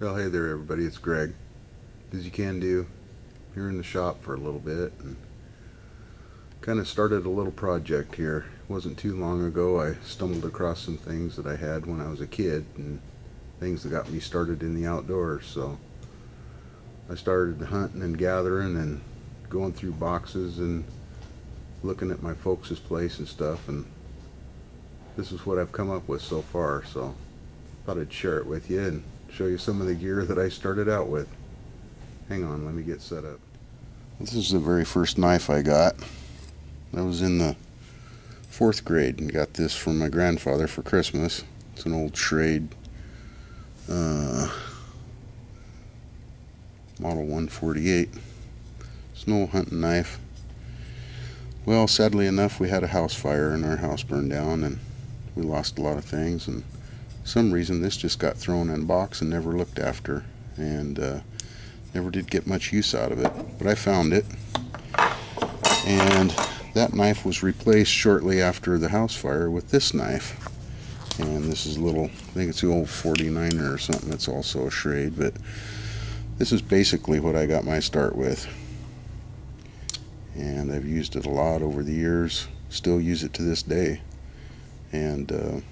Well, hey there everybody, it's Greg. As you can do, here in the shop for a little bit and kind of started a little project here. It wasn't too long ago I stumbled across some things that I had when I was a kid and things that got me started in the outdoors. So I started hunting and gathering and going through boxes and looking at my folks' place and stuff, and this is what I've come up with so far. So thought I'd share it with you and show you some of the gear that I started out with. Hang on, let me get set up. This is the very first knife I got. I was in the 4th grade and got this from my grandfather for Christmas. It's an old Schrade Model 148. It's an old hunting knife. Well, sadly enough, we had a house fire and our house burned down and we lost a lot of things, and for some reason this just got thrown in a box and never looked after, and never did get much use out of it. But I found it, and that knife was replaced shortly after the house fire with this knife. And this is a little, I think it's the old 49er or something. It's also a Schrade, but this is basically what I got my start with. And I've used it a lot over the years, still use it to this day. And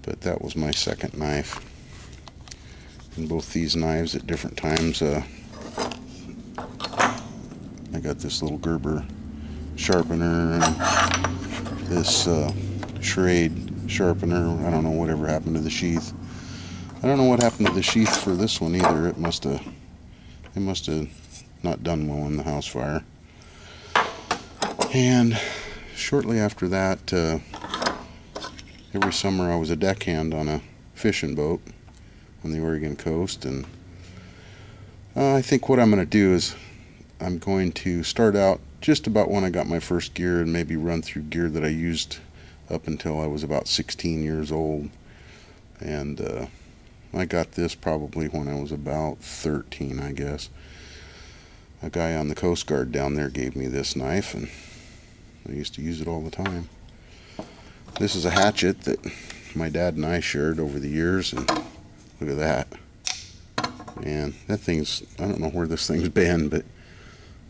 but that was my second knife. And both these knives at different times, I got this little Gerber sharpener and this Schrade sharpener. I don't know whatever happened to the sheath. I don't know what happened to the sheath for this one either. It must have not done well in the house fire. And shortly after that, every summer I was a deckhand on a fishing boat on the Oregon coast, and I think what I'm going to do is I'm going to start out just about when I got my first gear and maybe run through gear that I used up until I was about 16 years old. And I got this probably when I was about 13, I guess. A guy on the Coast Guard down there gave me this knife, and I used to use it all the time. This is a hatchet that my dad and I shared over the years, and look at that. Man, that thing's, I don't know where this thing's been, but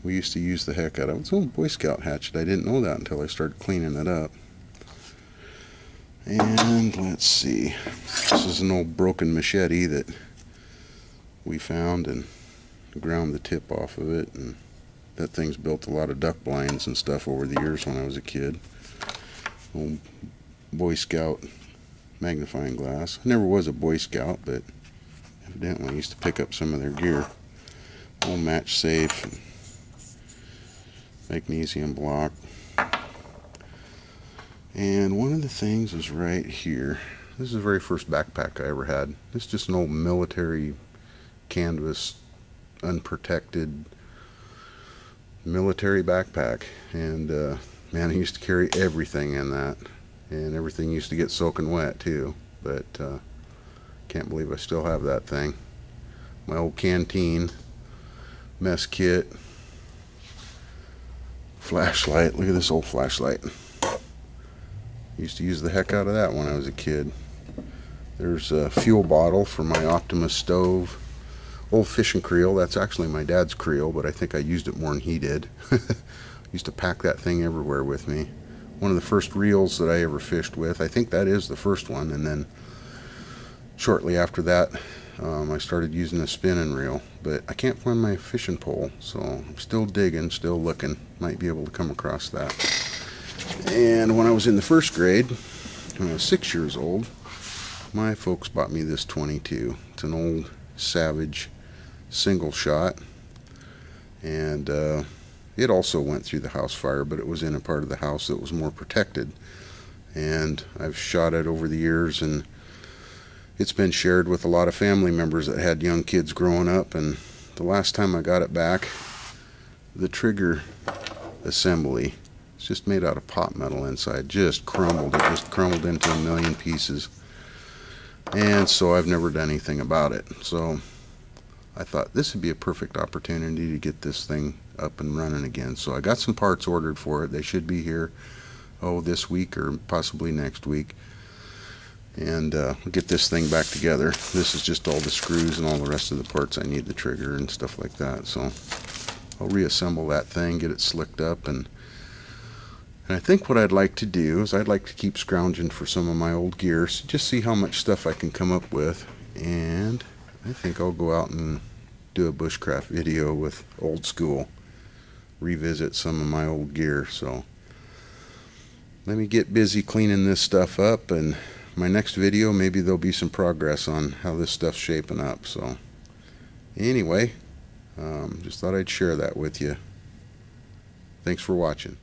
we used to use the heck out of it. It's an old Boy Scout hatchet. I didn't know that until I started cleaning it up. And let's see. This is an old broken machete that we found and ground the tip off of it, and that thing's built a lot of duck blinds and stuff over the years when I was a kid. Old Boy Scout magnifying glass. I never was a Boy Scout, but evidently I used to pick up some of their gear. Old match safe, magnesium block. And one of the things is right here. This is the very first backpack I ever had. This is just an old military canvas, unprotected military backpack. And man, I used to carry everything in that, and everything used to get soaking wet too. But can't believe I still have that thing. My old canteen, mess kit, flashlight. Look at this old flashlight. Used to use the heck out of that when I was a kid. There's a fuel bottle for my Optimus stove. Old fishing creel. That's actually my dad's creel, but I think I used it more than he did. Used to pack that thing everywhere with me. One of the first reels that I ever fished with. I think that is the first one. And then shortly after that, I started using a spinning reel. But I can't find my fishing pole, so I'm still digging, still looking. Might be able to come across that. And when I was in the 1st grade, when I was 6 years old, my folks bought me this 22. It's an old Savage single shot, and it also went through the house fire, but it was in a part of the house that was more protected. And I've shot it over the years, and it's been shared with a lot of family members that had young kids growing up. And the last time I got it back, the trigger assembly, it's just made out of pot metal inside, just crumbled. It just crumbled into a million pieces. And so I've never done anything about it. So I thought this would be a perfect opportunity to get this thing up and running again. So I got some parts ordered for it. They should be here, this week or possibly next week. and get this thing back together. This is just all the screws and all the rest of the parts I need, the trigger and stuff like that. So I'll reassemble that thing, get it slicked up, and I think what I'd like to do is I'd like to keep scrounging for some of my old gear, so just see how much stuff I can come up with. And I think I'll go out and do a bushcraft video with old school, revisit some of my old gear. So let me get busy cleaning this stuff up, and my next video maybe there'll be some progress on how this stuff's shaping up. So anyway, just thought I'd share that with you. Thanks for watching.